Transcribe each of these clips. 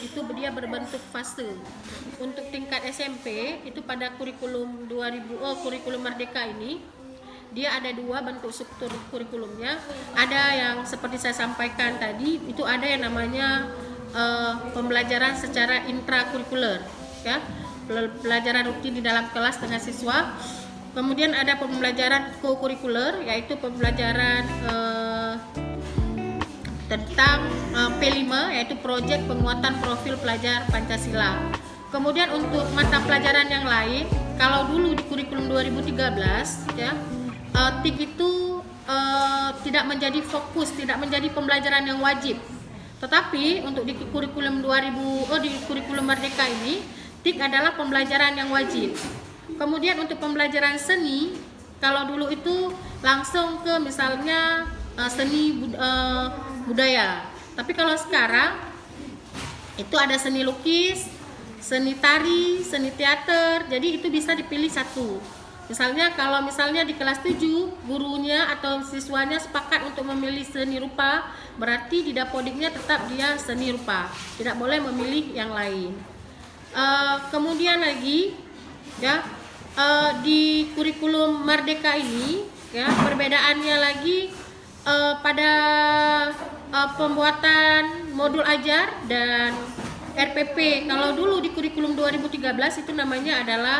itu dia berbentuk fase. Untuk tingkat SMP itu pada kurikulum 2000 kurikulum Merdeka ini dia ada dua bentuk struktur kurikulumnya. Ada yang seperti saya sampaikan tadi, itu ada yang namanya pembelajaran secara intrakurikuler, ya, pelajaran rutin di dalam kelas dengan siswa. Kemudian ada pembelajaran co-kurikuler, yaitu pembelajaran tentang P5, yaitu proyek penguatan profil pelajar Pancasila. Kemudian untuk mata pelajaran yang lain, kalau dulu di kurikulum 2013 ya, TIK itu tidak menjadi fokus, tidak menjadi pembelajaran yang wajib. Tetapi untuk di kurikulum di kurikulum Merdeka ini, TIK adalah pembelajaran yang wajib. Kemudian untuk pembelajaran seni, kalau dulu itu langsung ke misalnya seni budaya. Tapi kalau sekarang itu ada seni lukis, seni tari, seni teater. Jadi itu bisa dipilih satu. Misalnya kalau misalnya di kelas 7 gurunya atau siswanya sepakat untuk memilih seni rupa, berarti di dapodiknya tetap dia seni rupa. Tidak boleh memilih yang lain. Kemudian lagi ya, di kurikulum Merdeka ini ya, perbedaannya lagi pada pembuatan modul ajar dan RPP. Kalau dulu di kurikulum 2013 itu namanya adalah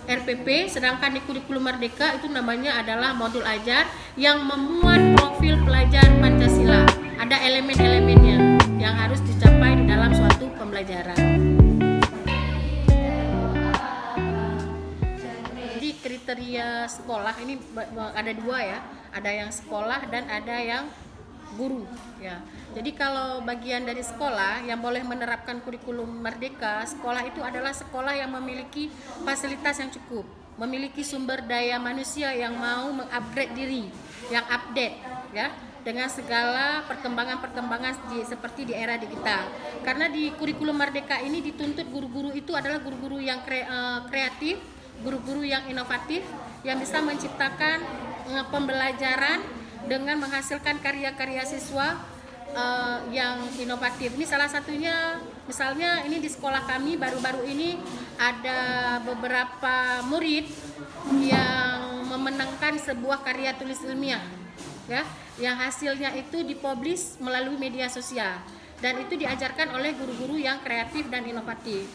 RPP, sedangkan di kurikulum Merdeka itu namanya adalah modul ajar yang memuat profil pelajar Pancasila. Ada elemen-elemennya yang harus dicapai di dalam suatu pembelajaran. Jadi kriteria sekolah ini ada dua ya, ada yang sekolah dan ada yang guru ya. Jadi kalau bagian dari sekolah yang boleh menerapkan kurikulum Merdeka, sekolah itu adalah sekolah yang memiliki fasilitas yang cukup, memiliki sumber daya manusia yang mau mengupgrade diri, yang update ya, dengan segala perkembangan seperti di era digital. Karena di kurikulum Merdeka ini dituntut guru-guru itu adalah guru-guru yang kreatif, guru-guru yang inovatif, yang bisa menciptakan pembelajaran dengan menghasilkan karya-karya siswa yang inovatif. Ini salah satunya, misalnya ini di sekolah kami baru-baru ini ada beberapa murid yang memenangkan sebuah karya tulis ilmiah ya, yang hasilnya itu dipublish melalui media sosial dan itu diajarkan oleh guru-guru yang kreatif dan inovatif.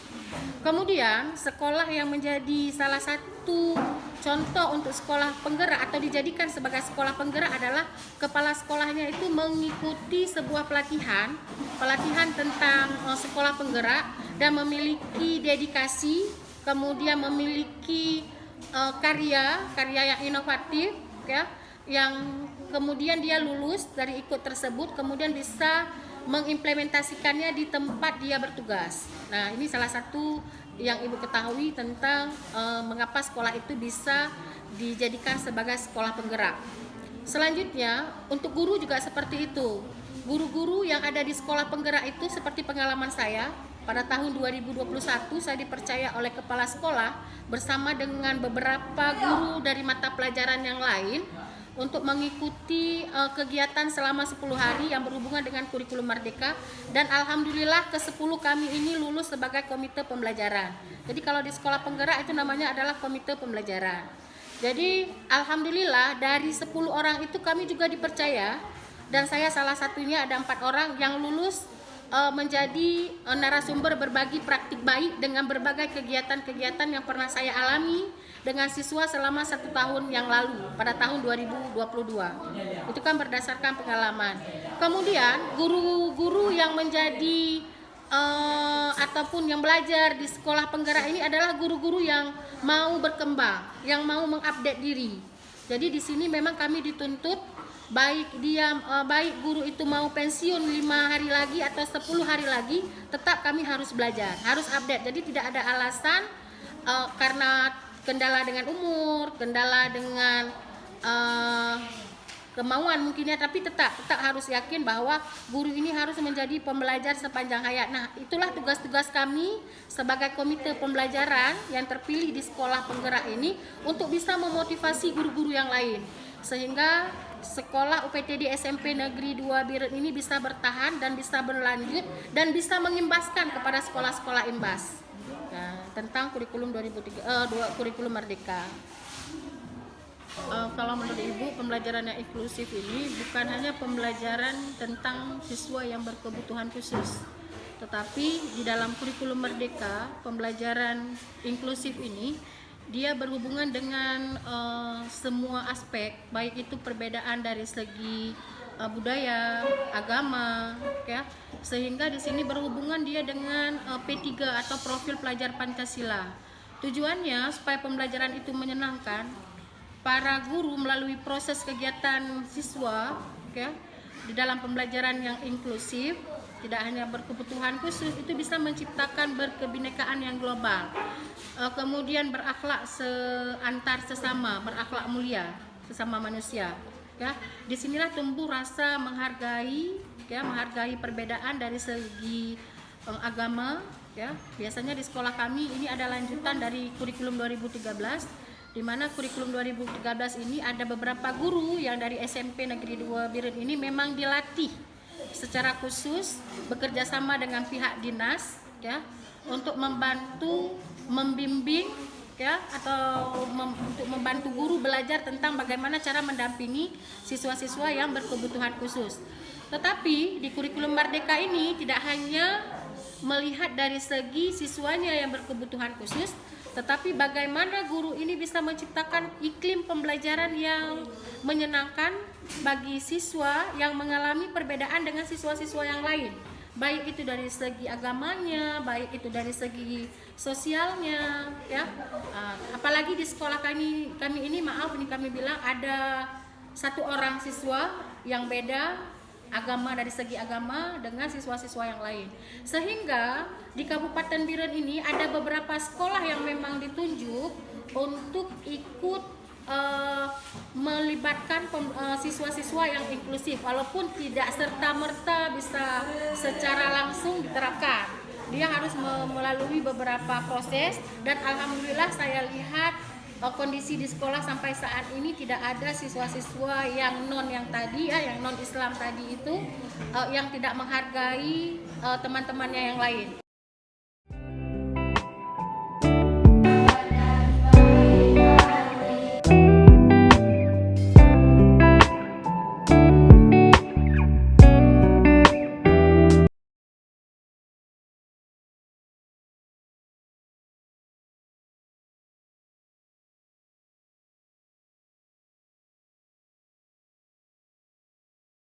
Kemudian sekolah yang menjadi salah satu contoh untuk sekolah penggerak atau dijadikan sebagai sekolah penggerak adalah kepala sekolahnya itu mengikuti sebuah pelatihan tentang sekolah penggerak dan memiliki dedikasi, kemudian memiliki karya yang inovatif ya, yang kemudian dia lulus dari ikut tersebut, kemudian bisa mengimplementasikannya di tempat dia bertugas. Nah, ini salah satu yang Ibu ketahui tentang mengapa sekolah itu bisa dijadikan sebagai sekolah penggerak. Selanjutnya, untuk guru juga seperti itu. Guru-guru yang ada di sekolah penggerak itu seperti pengalaman saya, pada tahun 2021 saya dipercaya oleh kepala sekolah bersama dengan beberapa guru dari mata pelajaran yang lain untuk mengikuti kegiatan selama 10 hari yang berhubungan dengan kurikulum Merdeka, dan alhamdulillah ke-10 kami ini lulus sebagai komite pembelajaran. Jadi kalau di sekolah penggerak itu namanya adalah komite pembelajaran. Jadi alhamdulillah dari 10 orang itu kami juga dipercaya, dan saya salah satunya, ada 4 orang yang lulus menjadi narasumber berbagi praktik baik dengan berbagai kegiatan-kegiatan yang pernah saya alami dengan siswa selama 1 tahun yang lalu pada tahun 2022. Itu kan berdasarkan pengalaman. Kemudian guru-guru yang menjadi ataupun yang belajar di sekolah penggerak ini adalah guru-guru yang mau berkembang, yang mau mengupdate diri. Jadi di sini memang kami dituntut, baik guru itu mau pensiun 5 hari lagi atau 10 hari lagi, tetap kami harus belajar, harus update. Jadi tidak ada alasan karena kendala dengan umur, kendala dengan kemauan mungkinnya, tapi tetap harus yakin bahwa guru ini harus menjadi pembelajar sepanjang hayat. Nah, itulah tugas-tugas kami sebagai komite pembelajaran yang terpilih di sekolah penggerak ini untuk bisa memotivasi guru-guru yang lain, sehingga sekolah UPTD SMP Negeri 2 Biren ini bisa bertahan dan bisa berlanjut dan bisa mengimbaskan kepada sekolah-sekolah imbas. Nah, tentang kurikulum kurikulum Merdeka. Kalau menurut Ibu, pembelajaran yang inklusif ini bukan hanya pembelajaran tentang siswa yang berkebutuhan khusus, tetapi di dalam kurikulum Merdeka, pembelajaran inklusif ini dia berhubungan dengan semua aspek, baik itu perbedaan dari segi budaya, agama, ya, sehingga di sini berhubungan dia dengan P3 atau profil pelajar Pancasila. Tujuannya supaya pembelajaran itu menyenangkan, para guru melalui proses kegiatan siswa, ya, di dalam pembelajaran yang inklusif, tidak hanya berkebutuhan khusus, itu bisa menciptakan berkebinekaan yang global, kemudian berakhlak antar sesama, berakhlak mulia sesama manusia. Ya, disinilah tumbuh rasa menghargai, ya, menghargai perbedaan dari segi agama. Ya, biasanya di sekolah kami ini ada lanjutan dari kurikulum 2013. Di mana kurikulum 2013 ini ada beberapa guru yang dari SMP Negeri 2 Biren ini memang dilatih secara khusus bekerja sama dengan pihak dinas, ya, untuk membantu membimbing, ya, atau untuk membantu guru belajar tentang bagaimana cara mendampingi siswa-siswa yang berkebutuhan khusus. Tetapi di kurikulum Merdeka ini tidak hanya melihat dari segi siswanya yang berkebutuhan khusus, tetapi bagaimana guru ini bisa menciptakan iklim pembelajaran yang menyenangkan bagi siswa yang mengalami perbedaan dengan siswa-siswa yang lain, baik itu dari segi agamanya, baik itu dari segi sosialnya, ya. Apalagi di sekolah kami ini, maaf ini kami bilang ada satu orang siswa yang beda agama, dari segi agama dengan siswa-siswa yang lain, sehingga di Kabupaten Biren ini ada beberapa sekolah yang memang ditunjuk untuk ikut melibatkan siswa-siswa yang inklusif, walaupun tidak serta-merta bisa secara langsung diterapkan. Dia harus melalui beberapa proses, dan alhamdulillah saya lihat kondisi di sekolah sampai saat ini tidak ada siswa-siswa yang tadi, ya, yang non Islam tadi itu yang tidak menghargai teman-temannya yang lain.